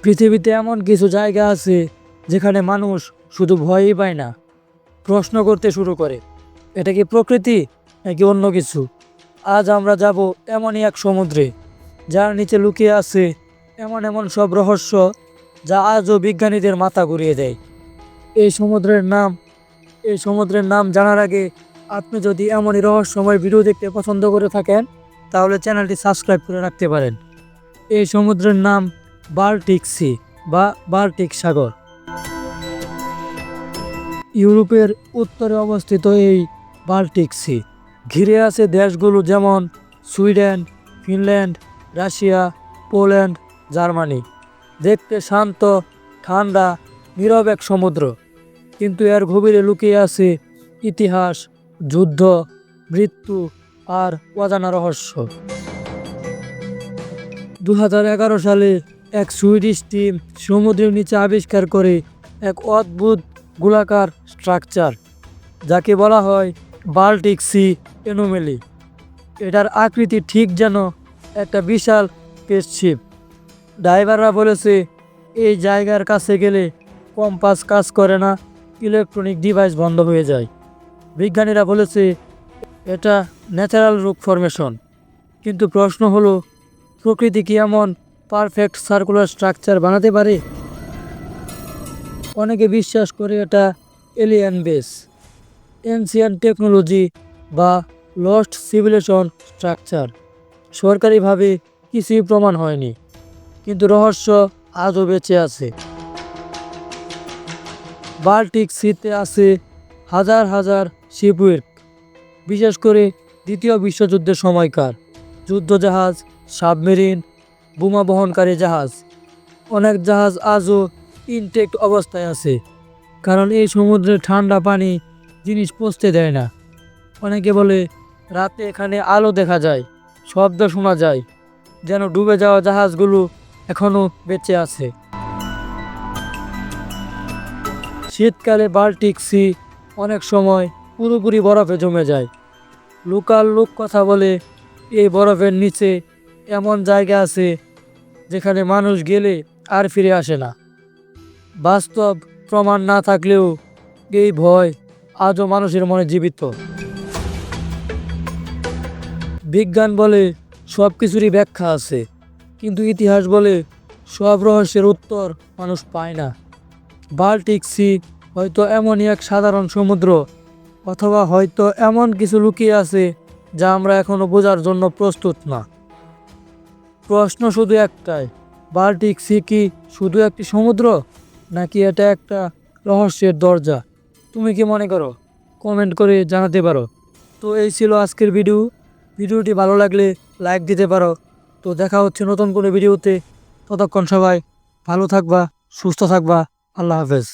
পৃথিবীতে এমন কিছু জায়গা আছে যেখানে মানুষ শুধু ভয়ই পায় না, প্রশ্ন করতে শুরু করে, এটা কি প্রকৃতি নাকি অন্য কিছু। আজ আমরা যাব এমনই এক সমুদ্রে যার নিচে লুকিয়ে আছে এমন এমন সব রহস্য যা আজও বিজ্ঞানীদের মাথা ঘুরিয়ে দেয়। এই সমুদ্রের নাম এই সমুদ্রের নাম জানার আগে আপনি যদি এমনই রহস্যময় ভিডিও দেখতে পছন্দ করে থাকেন তাহলে চ্যানেলটি সাবস্ক্রাইব করে রাখতে পারেন। এই সমুদ্রের নাম বাল্টিক সি বা বাল্টিক সাগর। ইউরোপের উত্তরে অবস্থিত এই বাল্টিক সি ঘিরে আছে দেশগুলো যেমন Sweden, Finland, Russia, Poland, Germany. দেখতে শান্ত, ঠান্ডা, নীরব এক সমুদ্র, কিন্তু এর গভীরে লুকিয়ে আছে ইতিহাস, যুদ্ধ, মৃত্যু আর অজানা রহস্য। 2011 সালে এক সুইডিশ টিম সমুদ্রের নিচে আবিষ্কার করে এক অদ্ভুত গোলাকার স্ট্রাকচার, যাকে বলা হয় বাল্টিক সি অ্যানোমেলি। এটার আকৃতি ঠিক যেন একটা বিশাল স্পেসশিপ। ডাইভাররা বলেছে এই জায়গার কাছে গেলে কম্পাস কাজ করে না, ইলেকট্রনিক ডিভাইস বন্ধ হয়ে যায়। বিজ্ঞানীরা বলেছে এটা ন্যাচারাল রক ফরমেশন, কিন্তু প্রশ্ন হলো প্রকৃতি কি এমন পারফেক্ট সার্কুলার স্ট্রাকচার বানাতে পারে? অনেকে বিশ্বাস করে এটা এলিয়েন বেস, এনসিয়ান্ট টেকনোলজি বা লস্ট সিভিলাইজেশন স্ট্রাকচার। সরকারিভাবে কিছুই প্রমাণ হয়নি, কিন্তু রহস্য আজও বেঁচে আছে। বাল্টিক সিতে আছে হাজার হাজার শিপওয়েক, বিশেষ করে দ্বিতীয় বিশ্বযুদ্ধের সময়কার যুদ্ধজাহাজ, সাবমেরিন, বোমা বহনকারী জাহাজ। অনেক জাহাজ আজও ইনটেক্ট অবস্থায় আছে, কারণ এই সমুদ্রের ঠান্ডা পানি জিনিস পচতে দেয় না। অনেকে বলে রাতে এখানে আলো দেখা যায়, শব্দ শোনা যায়, যেন ডুবে যাওয়া জাহাজগুলো এখনও বেঁচে আছে। শীতকালে বাল্টিক সি অনেক সময় পুরোপুরি বরফে জমে যায়। লোকাল লোক কথা বলে এই বরফের নিচে এমন জায়গা আছে যেখানে মানুষ গেলে আর ফিরে আসে না। বাস্তব প্রমাণ না থাকলেও এই ভয় আজও মানুষের মনে জীবিত। বিজ্ঞান বলে সব কিছুরই ব্যাখ্যা আছে, কিন্তু ইতিহাস বলে সব রহস্যের উত্তর মানুষ পায় না। বাল্টিক সি হয়তো এমনই এক সাধারণ সমুদ্র, অথবা হয়তো এমন কিছু লুকিয়ে আছে যা আমরা এখনো বোঝার জন্য প্রস্তুত না। প্রশ্ন শুধু একটাই, বাল্টিক সি কি শুধু একটি সমুদ্র, নাকি এটা একটা রহস্যের দরজা? তুমি কি মনে করো? কমেন্ট করে জানাতে পারো। তো এই ছিল আজকের ভিডিওটি ভালো লাগলে লাইক দিতে পারো। তো দেখা হচ্ছে নতুন কোনো ভিডিওতে। ততক্ষণ সবাই ভালো থাকবা, সুস্থ থাকবা। আল্লাহ হাফেজ।